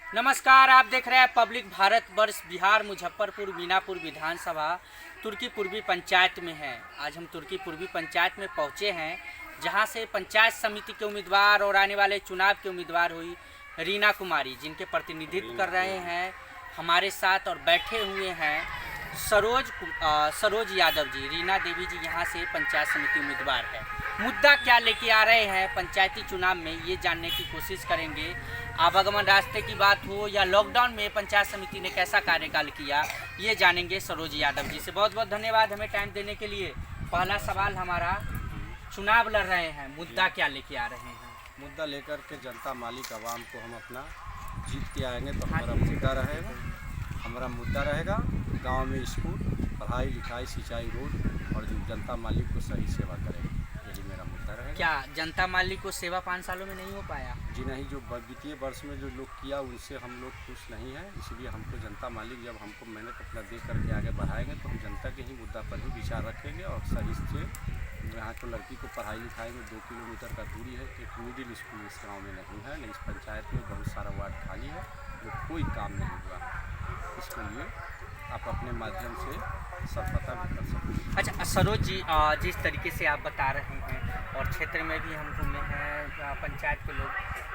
नमस्कार, आप देख रहे हैं पब्लिक भारत वर्ष बिहार मुजफ्फरपुर मीनापुर विधानसभा तुर्की पूर्वी पंचायत में है। आज हम तुर्की पूर्वी पंचायत में पहुंचे हैं, जहां से पंचायत समिति के उम्मीदवार और आने वाले चुनाव के उम्मीदवार हुई रीना कुमारी, जिनके प्रतिनिधित्व कर रहे हैं हमारे साथ। और बैठे हुए हैं सरोज यादव जी। रीना देवी जी यहाँ से पंचायत समिति उम्मीदवार है। मुद्दा क्या लेके आ रहे हैं पंचायती चुनाव में, ये जानने की कोशिश करेंगे। आवागमन रास्ते की बात हो या लॉकडाउन में पंचायत समिति ने कैसा कार्यकाल किया, ये जानेंगे सरोज यादव जी से। बहुत बहुत धन्यवाद हमें टाइम देने के लिए। पहला सवाल हमारा, चुनाव लड़ रहे हैं, मुद्दा क्या लेके आ रहे हैं? मुद्दा लेकर के जनता मालिक आवाम को हम अपना जीत के आएंगे तो हमारा मुद्दा रहेगा गांव में स्कूल, पढ़ाई लिखाई, सिंचाई, रोड और जो जनता मालिक को सही सेवा करेंगे, यही मेरा मुद्दा रहेगा। क्या जनता मालिक को सेवा 5 सालों में नहीं हो पाया? जी नहीं, जो वित्तीय वर्ष में जो लोग किया उनसे हम लोग खुश नहीं हैं। इसलिए हमको जनता मालिक जब हमको मेहनत अपना दे करके आगे बढ़ाएंगे तो हम जनता के ही मुद्दा पर ही विचार रखेंगे। और सही से यहाँ को लड़की को पढ़ाई लिखाई में 2 किलोमीटर का दूरी है, एक मिडिल स्कूल इस गाँव में नहीं है। नहीं, इस पंचायत में बहुत सारा वार्ड खाली है जो कोई काम नहीं हुआ। इसके लिए आप अपने माध्यम से सब पता भी कर सकते हैं। अच्छा सरोज जी, जिस तरीके से आप बता रहे हैं और क्षेत्र में भी हम घूमे हैं, पंचायत के लोग,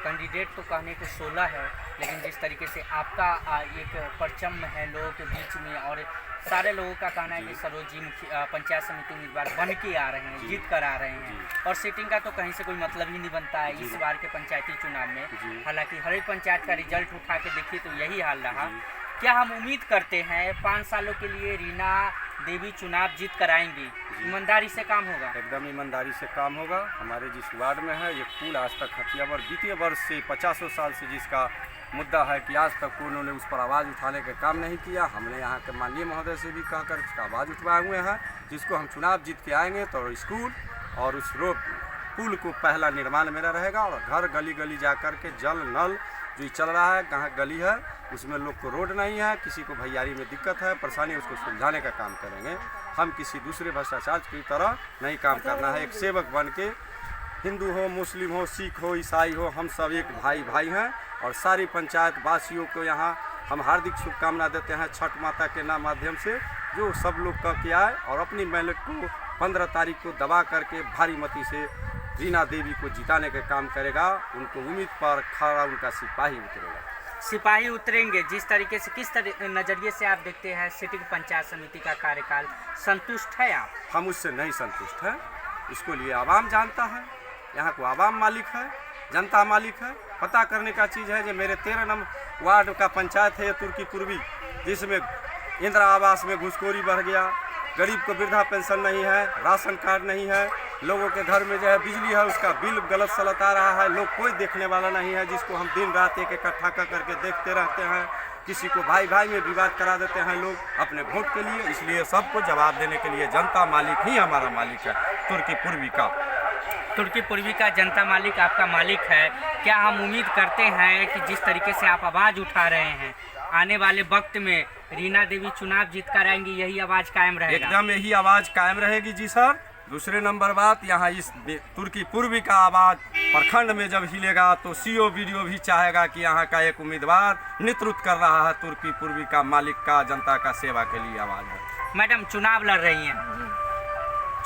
कैंडिडेट तो कहने को 16 है, लेकिन जिस तरीके से आपका एक परचम है लोगों के बीच में और सारे लोगों का कहना है कि सरोज जी पंचायत समिति उम्मीदवार बन के आ रहे हैं, जीत कर आ रहे हैं, और सीटिंग का तो कहीं से कोई मतलब ही नहीं बनता है इस बार के पंचायती चुनाव में। हालांकि हर एक पंचायत का रिजल्ट उठा के देखिए तो यही हाल रहा। क्या हम उम्मीद करते हैं 5 सालों के लिए रीना देवी चुनाव जीत कर आएंगी? ईमानदारी से काम होगा? एकदम ईमानदारी से काम होगा। हमारे जिस वार्ड में है ये पुल आज तक हथियावर वित्तीय वर्ष से 50 साल से जिसका मुद्दा है कि आज तक उन्होंने उस पर आवाज़ उठाने का काम नहीं किया। हमने यहाँ के माननीय महोदय से भी कहकर उसका आवाज़ उठवाए हुए हैं, जिसको हम चुनाव जीत के आएंगे तो स्कूल और उस रोड पुल को पहला निर्माण मेरा रहेगा। और घर गली गली जा कर के जल नल जो चल रहा है, कहाँ गली है उसमें लोग को रोड नहीं है, किसी को भैयारी में दिक्कत है, परेशानी, उसको सुलझाने का काम करेंगे। हम किसी दूसरे भ्रष्टाचार की तरह नहीं काम करना है। एक सेवक बन के, हिंदू हो, मुस्लिम हो, सिख हो, ईसाई हो, हम सब एक भाई हैं। और सारी पंचायत वासियों को यहाँ हम हार्दिक शुभकामना देते हैं छठ माता के नाम माध्यम से, जो सब लोग कह के आए और अपनी मेहनत को 15 तारीख को दबा करके भारी मती से रीना देवी को जिताने का काम करेगा। उनको उम्मीद पर खड़ा उनका सिपाही उतरेगा। सिपाही उतरेंगे। जिस तरीके से, किस नज़रिए से आप देखते हैं सिटी पंचायत समिति का कार्यकाल, संतुष्ट है आप? हम उससे नहीं संतुष्ट हैं। इसको लिए आवाम जानता है, यहाँ को आवाम मालिक है, जनता मालिक है। पता करने का चीज़ है जो मेरे 13 नंबर वार्ड का पंचायत है तुर्की पूर्वी, जिसमें इंदिरा आवास में घुसखोरी बढ़ गया, गरीब को वृद्धा पेंशन नहीं है, राशन कार्ड नहीं है, लोगों के घर में जो है बिजली है उसका बिल गलत सलत आ रहा है, लोग कोई देखने वाला नहीं है, जिसको हम दिन रात एक इकट्ठा कर करके देखते रहते हैं। किसी को भाई भाई में विवाद करा देते हैं लोग अपने वोट के लिए। इसलिए सबको जवाब देने के लिए जनता मालिक ही हमारा मालिक है, तुर्की पूर्वी का। तुर्की पूर्वी का जनता मालिक आपका मालिक है। क्या हम उम्मीद करते हैं कि जिस तरीके से आप आवाज़ उठा रहे हैं, आने वाले वक्त में रीना देवी चुनाव जीत कर आएंगी, यही आवाज़ कायम रहेगा? एकदम यही आवाज़ कायम रहेगी जी सर। दूसरे नंबर बात, यहाँ इस तुर्की पूर्वी का आवाज़ प्रखंड में जब हिलेगा तो सीओ वीडियो भी चाहेगा कि यहाँ का एक उम्मीदवार नेतृत्व कर रहा है, तुर्की पूर्वी का मालिक का, जनता का सेवा के लिए आवाज़ है। मैडम चुनाव लड़ रही हैं,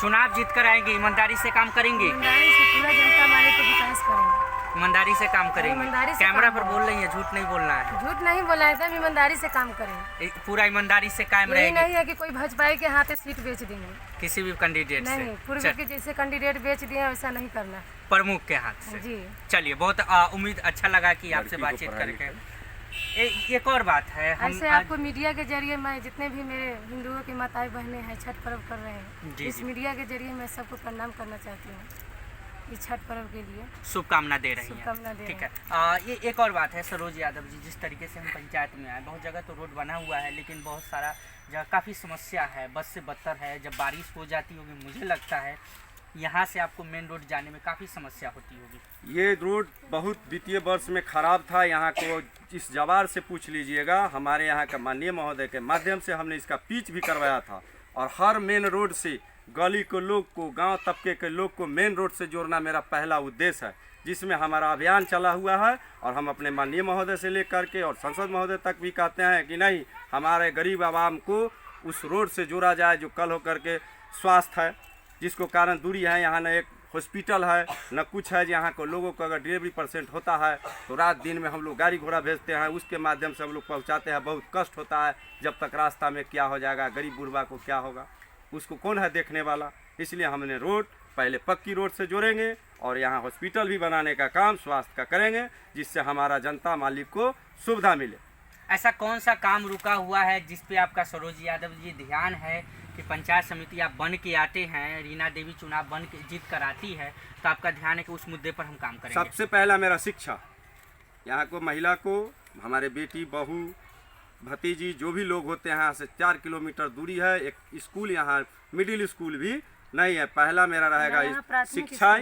चुनाव जीत कर आएंगे, ईमानदारी से काम करेंगे? ईमानदारी से पूरा जनता मालिक को विकास करेंगे। ईमानदारी से काम करेंगे? ईमानदारी से कैमरा पर बोल रही है, झूठ नहीं बोलना है। झूठ नहीं बोला है, सब ईमानदारी से काम करेंगे। पूरा ईमानदारी से कायम यही रहेगी? नहीं है कि कोई भजपाई के हाथे सीट बेच देंगे, किसी भी कैंडिडेट से? नहीं, पूर्वी के जैसे कैंडिडेट बेच दिए वैसा नहीं करना, प्रमुख के हाथ से। जी चलिए, बहुत उम्मीद, अच्छा लगा कि आपसे बातचीत करके। एक और बात है, हम ऐसे आपको मीडिया के जरिए, मैं जितने भी मेरे हिंदुओं की माताएं बहनें हैं छठ पर्व कर रहे हैं, इस मीडिया के जरिए मैं सबको प्रणाम करना चाहती हूँ इस छठ पर्व के लिए, शुभकामना दे रही हैं। शुभकामना दे ठीक है। ये एक और बात है सरोज यादव जी, जिस तरीके से हम पंचायत में आए, बहुत जगह तो रोड बना हुआ है, लेकिन बहुत सारा जगह काफ़ी समस्या है, बस से बदतर है। जब बारिश हो जाती होगी, मुझे लगता है यहाँ से आपको मेन रोड जाने में काफ़ी समस्या होती होगी। ये रोड बहुत वित्तीय वर्ष में ख़राब था। यहाँ को इस जवार से पूछ लीजिएगा, हमारे यहाँ का माननीय महोदय के माध्यम से हमने इसका पिच भी करवाया था। और हर मेन रोड से गली के लोग को, गांव तबके के लोग को मेन रोड से जोड़ना मेरा पहला उद्देश्य है, जिसमें हमारा अभियान चला हुआ है। और हम अपने माननीय महोदय से लेकर के और संसद महोदय तक भी कहते हैं कि नहीं, हमारे गरीब आवाम को उस रोड से जोड़ा जाए जो कल होकर के स्वास्थ्य है, जिसको कारण दूरी है, यहाँ न एक हॉस्पिटल है न कुछ है। यहाँ को लोगों को अगर डिलीवरी % होता है तो रात दिन में हम लोग गाड़ी घोड़ा भेजते हैं, उसके माध्यम से हम लोग पहुँचाते हैं। बहुत कष्ट होता है, जब तक रास्ता में क्या हो जाएगा, गरीब बुढ़वा को क्या होगा, उसको कौन है देखने वाला। इसलिए हमने रोड पहले पक्की रोड से जोड़ेंगे और यहाँ हॉस्पिटल भी बनाने का काम स्वास्थ्य का करेंगे, जिससे हमारा जनता मालिक को सुविधा मिले। ऐसा कौन सा काम रुका हुआ है जिस पे आपका सरोज यादव जी ध्यान है कि पंचायत समिति आप बन के आते हैं, रीना देवी चुनाव बन के जीत कर आती है, तो आपका ध्यान है कि उस मुद्दे पर हम काम करेंगे? सबसे पहला मेरा शिक्षा, यहाँ को महिला को, हमारे बेटी बहू भतीजी जो भी लोग होते हैं, यहाँ से 4 किलोमीटर दूरी है। एक स्कूल यहाँ मिडिल स्कूल भी नहीं है। पहला मेरा रहेगा शिक्षा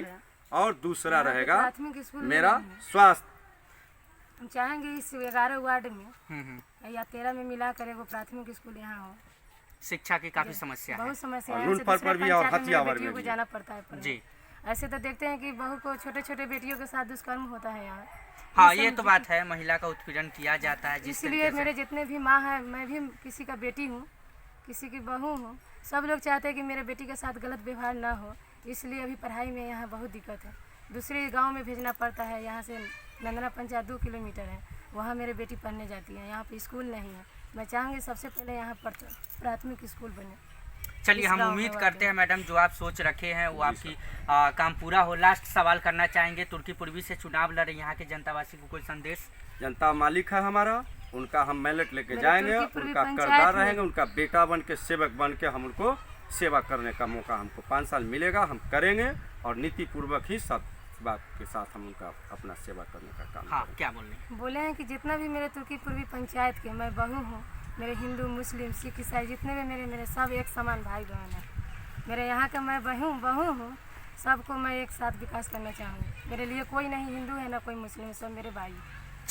और दूसरा रहेगा मेरा स्वास्थ्य। हम चाहेंगे इस 11 वार्ड में या 13 में मिला कर एगो प्राथमिक स्कूल यहाँ हो। शिक्षा की काफी समस्या है, बहुत समस्या और पर भी और हथियावर में को जाना पड़ता है जी। ऐसे तो देखते हैं कि बहू को छोटे छोटे बेटियों के साथ दुष्कर्म होता है यहाँ। हाँ, ये तो बात है, महिला का उत्पीड़न किया जाता है। इसलिए मेरे जितने भी माँ हैं, मैं भी किसी का बेटी हूँ, किसी की बहू हूँ, सब लोग चाहते हैं कि मेरे बेटी के साथ गलत व्यवहार ना हो। इसलिए अभी पढ़ाई में यहाँ बहुत दिक्कत है, दूसरे गांव में भेजना पड़ता है। यहाँ से नंदना पंचायत 2 किलोमीटर है, वहाँ मेरे बेटी पढ़ने जाती है। यहाँ पे स्कूल नहीं है। मैं चाहूँगी सबसे पहले यहाँ पर प्राथमिक स्कूल बने। चलिए, हम उम्मीद करते हैं मैडम जो आप सोच रखे हैं वो आपकी काम पूरा हो। लास्ट सवाल करना चाहेंगे, तुर्की पूर्वी से चुनाव लड़ रहे यहाँ के जनतावासी को कोई संदेश? जनता मालिक है हमारा, उनका हम मैलेट लेके जाएंगे, उनका करदार रहेंगे, उनका बेटा बन के सेवक बन के हम उनको सेवा करने का मौका हमको 5 साल मिलेगा, हम करेंगे। और नीति पूर्वक ही सब बात के साथ हम उनका अपना सेवा करने का काम हाँ, क्या बोले हैं कि जितना भी मेरे तुर्की पूर्वी पंचायत के मैं बहू हूँ, मेरे हिंदू मुस्लिम सिख ईसाई जितने भी मेरे सब एक समान भाई बहन है। मेरे यहाँ का मैं बहू हूँ, सबको मैं एक साथ विकास करना चाहूँगी। मेरे लिए कोई नहीं हिंदू है ना कोई मुस्लिम, सब मेरे भाई।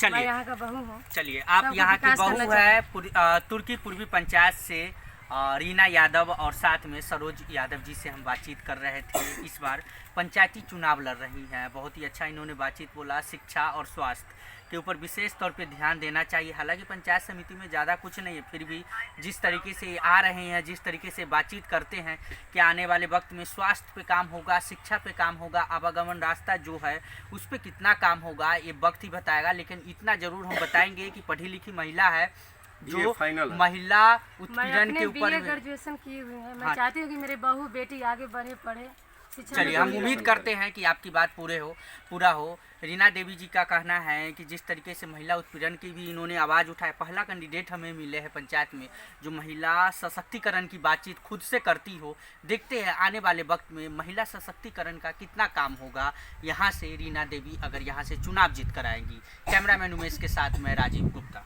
मैं यहाँ का बहू हूँ। चलिए, आप यहाँ की बहू है तुर्की पूर्वी पंचायत से रीना यादव, और साथ में सरोज यादव जी से हम बातचीत कर रहे थे। इस बार पंचायती चुनाव लड़ रही हैं, बहुत ही अच्छा इन्होंने बातचीत बोला। शिक्षा और स्वास्थ्य के ऊपर विशेष तौर पे ध्यान देना चाहिए। हालांकि पंचायत समिति में ज़्यादा कुछ नहीं है, फिर भी जिस तरीके से आ रहे हैं, जिस तरीके से बातचीत करते हैं कि आने वाले वक्त में स्वास्थ्य पे काम होगा, शिक्षा पे काम होगा, आवागमन रास्ता जो है उस पर कितना काम होगा ये वक्त ही बताएगा। लेकिन इतना ज़रूर हम बताएंगे कि पढ़ी लिखी महिला है जो महिला उत्पीड़न के ऊपर ग्रेजुएशन किए हुए हैं। मैं चाहती हूँ कि मेरे बहू बेटी आगे बढ़े, पढ़े। चलिए, हम उम्मीद करते हैं कि आपकी बात पूरा हो। रीना देवी जी का कहना है कि जिस तरीके से महिला उत्पीड़न की भी इन्होंने आवाज़ उठाया, पहला कैंडिडेट हमें मिले हैं पंचायत में जो महिला सशक्तिकरण की बातचीत खुद से करती हो। देखते हैं आने वाले वक्त में महिला सशक्तिकरण का कितना काम होगा यहाँ से रीना देवी अगर यहाँ से चुनाव जीत कर आएंगी। कैमरामैन उमेश के साथ मैं राजीव गुप्ता।